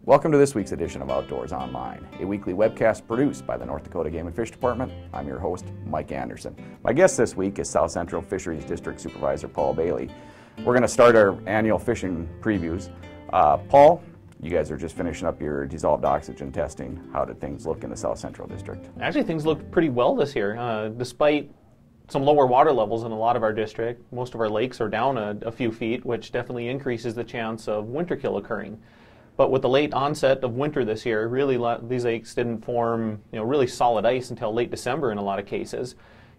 Welcome to this week's edition of Outdoors Online, a weekly webcast produced by the North Dakota Game and Fish Department. I'm your host, Mike Anderson. My guest this week is South Central Fisheries District Supervisor Paul Bailey. We're going to start our annual fishing previews. Paul, you guys are just finishing up your dissolved oxygen testing. How did things look in the South Central District? Actually, things looked pretty well this year. Despite some lower water levels in a lot of our district, most of our lakes are down a few feet, which definitely increases the chance of winter kill occurring. But with the late onset of winter this year, really these lakes didn't form really solid ice until late December in a lot of cases.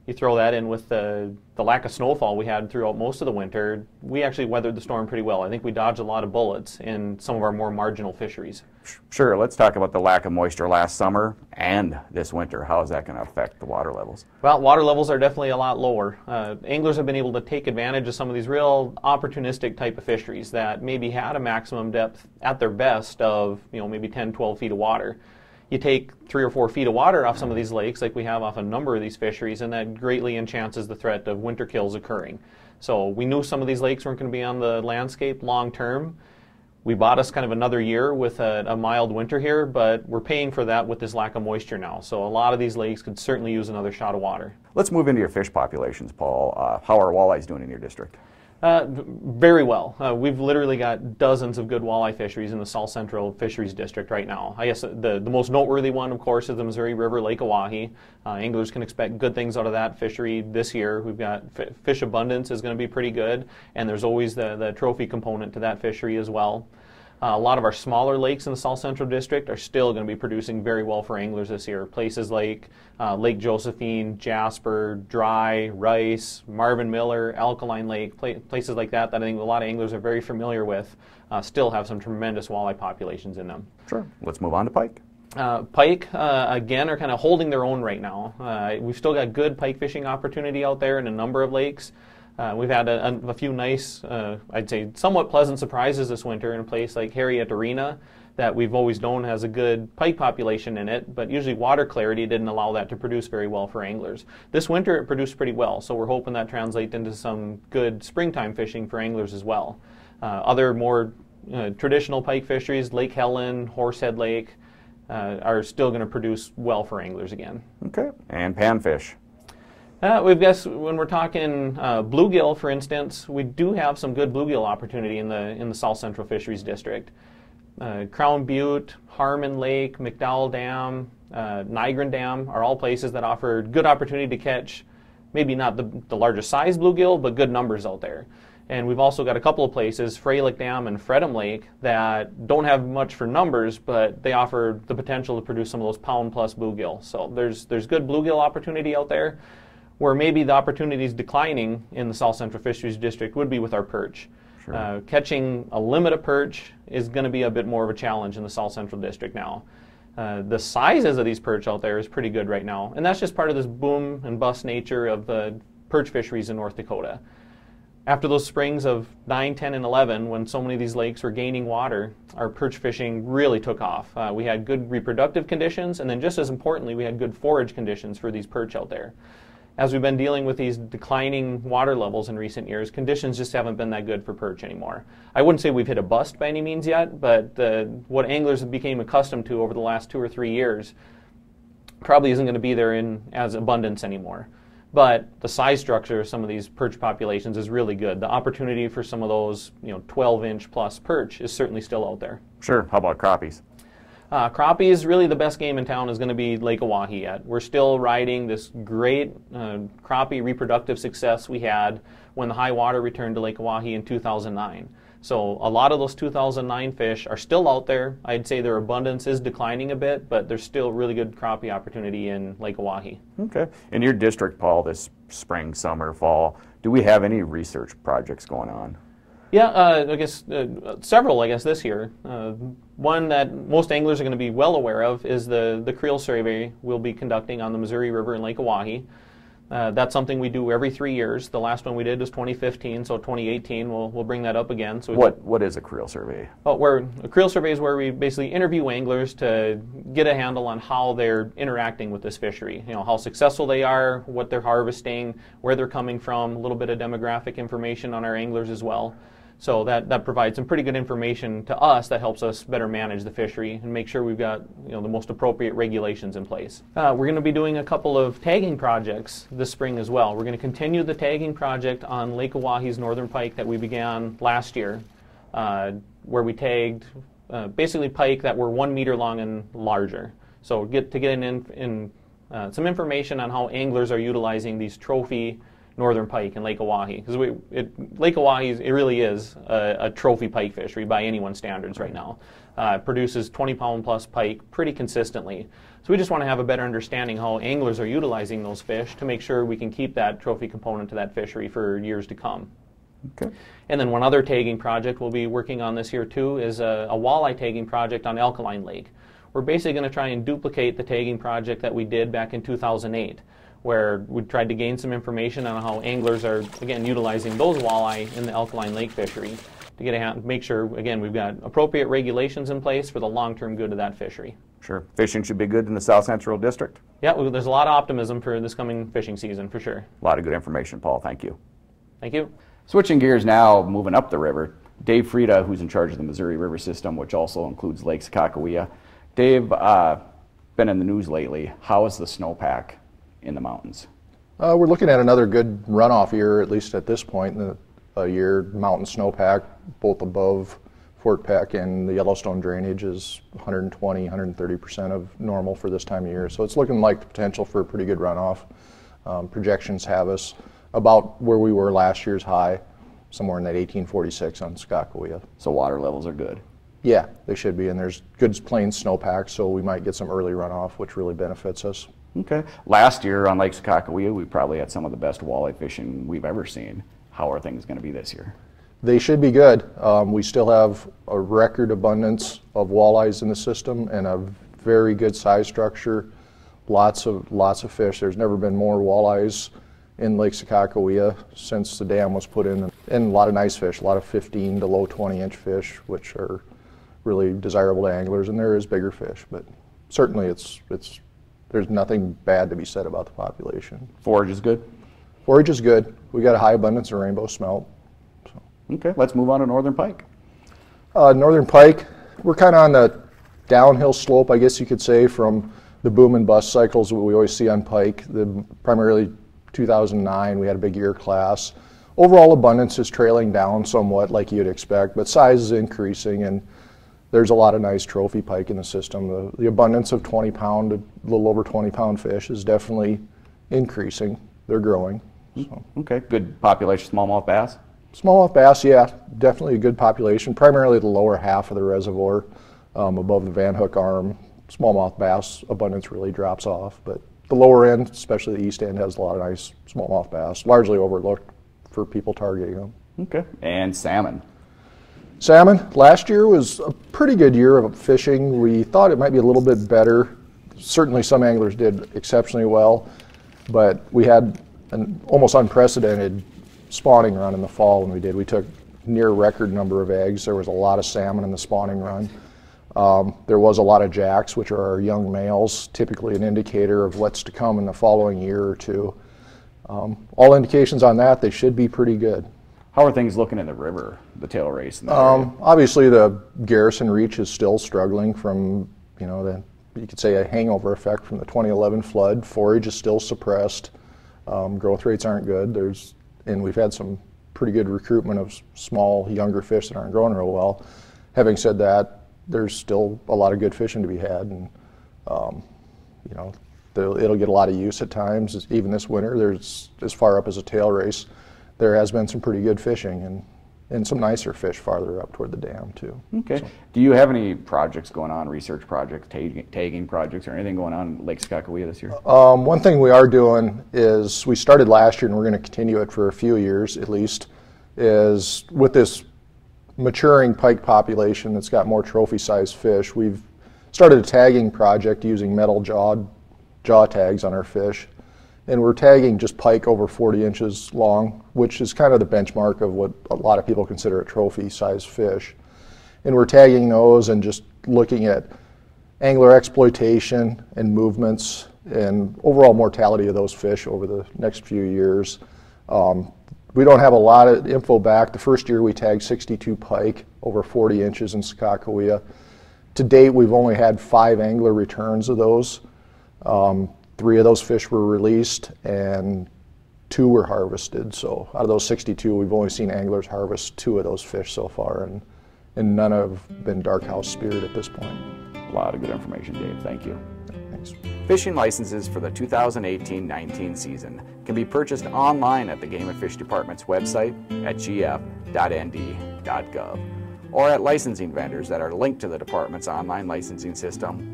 You throw that in with the lack of snowfall we had throughout most of the winter, we actually weathered the storm pretty well. I think we dodged a lot of bullets in some of our more marginal fisheries. Sure, let's talk about the lack of moisture last summer and this winter. How is that going to affect the water levels? Well, water levels are definitely a lot lower. Anglers have been able to take advantage of some of these real opportunistic type of fisheries that maybe had a maximum depth at their best of maybe 10, 12 feet of water. You take 3 or 4 feet of water off some of these lakes, like we have off a number of these fisheries, and that greatly enhances the threat of winter kills occurring. So we knew some of these lakes weren't going to be on the landscape long term. We bought us kind of another year with a mild winter here, but we're paying for that with this lack of moisture now. So a lot of these lakes could certainly use another shot of water. Let's move into your fish populations, Paul. How are walleyes doing in your district? Very well. We've literally got dozens of good walleye fisheries in the South Central Fisheries District right now. I guess the most noteworthy one, of course, is the Missouri River Lake Oahe. Anglers can expect good things out of that fishery this year. We've got fish abundance is going to be pretty good, and there's always the trophy component to that fishery as well. A lot of our smaller lakes in the South Central District are still going to be producing very well for anglers this year. Places like Lake Josephine, Jasper, Dry, Rice, Marvin Miller, Alkaline Lake, places like that I think a lot of anglers are very familiar with, still have some tremendous walleye populations in them. Sure. Let's move on to pike. Pike, again, are kind of holding their own right now. We've still got good pike fishing opportunity out there in a number of lakes. We've had a few nice, I'd say somewhat pleasant surprises this winter in a place like Harriet Arena that we've always known has a good pike population in it, but usually water clarity didn't allow that to produce very well for anglers. This winter it produced pretty well, so we're hoping that translates into some good springtime fishing for anglers as well. Other more traditional pike fisheries, Lake Helen, Horsehead Lake, are still going to produce well for anglers again. Okay, and panfish. We've got, when we're talking bluegill, for instance, we do have some good bluegill opportunity in the South Central Fisheries District. Crown Butte, Harmon Lake, McDowell Dam, Nigran Dam are all places that offer good opportunity to catch maybe not the largest size bluegill, but good numbers out there. And we've also got a couple of places, Freilich Dam and Fredham Lake, that don't have much for numbers, but they offer the potential to produce some of those pound-plus bluegill. So there's good bluegill opportunity out there. Where maybe the opportunity is declining in the South Central Fisheries District would be with our perch. Sure. Catching a limit of perch is going to be a bit more of a challenge in the South Central District now. The sizes of these perch out there is pretty good right now, and that's just part of this boom and bust nature of the perch fisheries in North Dakota. After those springs of 9, 10, and 11, when so many of these lakes were gaining water, our perch fishing really took off. We had good reproductive conditions, and then just as importantly, we had good forage conditions for these perch out there. As we've been dealing with these declining water levels in recent years, conditions just haven't been that good for perch anymore. I wouldn't say we've hit a bust by any means yet, but what anglers became accustomed to over the last 2 or 3 years probably isn't going to be there in as abundance anymore. But the size structure of some of these perch populations is really good. The opportunity for some of those 12-inch plus perch is certainly still out there. Sure. How about crappies? Crappies, really the best game in town is going to be Lake Oahe yet. We're still riding this great crappie reproductive success we had when the high water returned to Lake Oahe in 2009. So a lot of those 2009 fish are still out there. I'd say their abundance is declining a bit, but there's still really good crappie opportunity in Lake Oahe. Okay. In your district, Paul, this spring, summer, fall, do we have any research projects going on? Yeah, I guess several, this year. One that most anglers are going to be well aware of is the creel survey we'll be conducting on the Missouri River in Lake Oahe. That's something we do every 3 years. The last one we did was 2015, so 2018 we'll bring that up again. So what is a creel survey? A creel survey is where we basically interview anglers to get a handle on how they're interacting with this fishery. How successful they are, what they're harvesting, where they're coming from, a little bit of demographic information on our anglers as well. So that provides some pretty good information to us that helps us better manage the fishery and make sure we've got the most appropriate regulations in place. We're going to be doing a couple of tagging projects this spring as well. We're going to continue the tagging project on Lake Oahe's northern pike that we began last year, where we tagged basically pike that were 1 meter long and larger. So get in some information on how anglers are utilizing these trophy northern pike in Lake Oahe, because Lake Oahe, it really is a trophy pike fishery by anyone's standards right now. It produces 20-pound plus pike pretty consistently. So we just want to have a better understanding how anglers are utilizing those fish to make sure we can keep that trophy component to that fishery for years to come. Okay. And then one other tagging project we'll be working on this year too is a walleye tagging project on Alkaline Lake. We're basically going to try and duplicate the tagging project that we did back in 2008. Where we tried to gain some information on how anglers are, again, utilizing those walleye in the Alkaline Lake fishery to make sure, again, we've got appropriate regulations in place for the long-term good of that fishery. Sure. Fishing should be good in the South Central District? Yeah, there's a lot of optimism for this coming fishing season, for sure. A lot of good information, Paul. Thank you. Thank you. Switching gears now, moving up the river, Dave Frieda, who's in charge of the Missouri River System, which also includes Lake Sakakawea. Dave, been in the news lately. How is the snowpack in the mountains? We're looking at another good runoff year, at least at this point in the year. Mountain snowpack, both above Fort Peck and the Yellowstone drainage, is 120, 130% of normal for this time of year. So it's looking like the potential for a pretty good runoff. Projections have us about where we were last year's high, somewhere in that 1846 on Sakakawea. So water levels are good? Yeah, they should be, and there's good plain snowpack, so we might get some early runoff, which really benefits us. Okay. Last year on Lake Sakakawea, we probably had some of the best walleye fishing we've ever seen. How are things going to be this year? They should be good. We still have a record abundance of walleyes in the system and a very good size structure. Lots of fish. There's never been more walleyes in Lake Sakakawea since the dam was put in, and a lot of nice fish, a lot of 15 to low 20-inch fish, which are really desirable to anglers. And there is bigger fish, but certainly there's nothing bad to be said about the population. Forage is good? Forage is good. We got a high abundance of rainbow smelt. So. Okay, let's move on to northern pike. Northern pike, we're kind of on the downhill slope, I guess you could say, from the boom and bust cycles that we always see on pike. Primarily 2009, we had a big year class. Overall abundance is trailing down somewhat, like you'd expect, but size is increasing, and there's a lot of nice trophy pike in the system. The abundance of 20-pound, a little over 20-pound fish is definitely increasing. They're growing. So. Okay, good population smallmouth bass? Smallmouth bass, yeah, definitely a good population, primarily the lower half of the reservoir, above the Van Hook arm. Smallmouth bass abundance really drops off, but the lower end, especially the east end, has a lot of nice smallmouth bass, largely overlooked for people targeting them. Okay, and salmon? Salmon, last year was a pretty good year of fishing. We thought it might be a little bit better. Certainly some anglers did exceptionally well, but we had an almost unprecedented spawning run in the fall when we did. We took near record number of eggs. There was a lot of salmon in the spawning run. There was a lot of jacks, which are our young males, typically an indicator of what's to come in the following year or two. All indications on that, they should be pretty good. How are things looking in the river, the tail race? Obviously, the Garrison Reach is still struggling from, you could say a hangover effect from the 2011 flood. Forage is still suppressed. Growth rates aren't good. And we've had some pretty good recruitment of small, younger fish that aren't growing real well. Having said that, there's still a lot of good fishing to be had, and it'll get a lot of use at times. Even this winter, there's as far up as a tail race. There has been some pretty good fishing and some nicer fish farther up toward the dam too. Okay. So. Do you have any projects going on, research projects, tagging projects, or anything going on in Lake Sakakawea this year? One thing we are doing is, we started last year and we're going to continue it for a few years at least, is with this maturing pike population that's got more trophy-sized fish, we've started a tagging project using metal jaw tags on our fish. And we're tagging just pike over 40 inches long, which is kind of the benchmark of what a lot of people consider a trophy-sized fish. And we're tagging those and just looking at angler exploitation and movements and overall mortality of those fish over the next few years. We don't have a lot of info back. The first year we tagged 62 pike, over 40 inches in Sakakawea. To date, we've only had 5 angler returns of those. 3 of those fish were released and 2 were harvested. So out of those 62, we've only seen anglers harvest 2 of those fish so far, and none have been dark house speared at this point. A lot of good information, Dave. Thank you. Thanks. Fishing licenses for the 2018-19 season can be purchased online at the Game and Fish Department's website at gf.nd.gov or at licensing vendors that are linked to the department's online licensing system.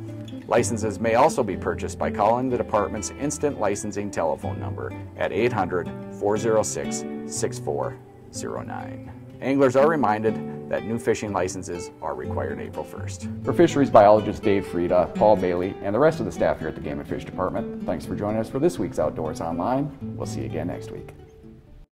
Licenses may also be purchased by calling the department's instant licensing telephone number at 800-406-6409. Anglers are reminded that new fishing licenses are required April 1st. For Fisheries biologist Dave Frieda, Paul Bailey, and the rest of the staff here at the Game and Fish Department, thanks for joining us for this week's Outdoors Online. We'll see you again next week.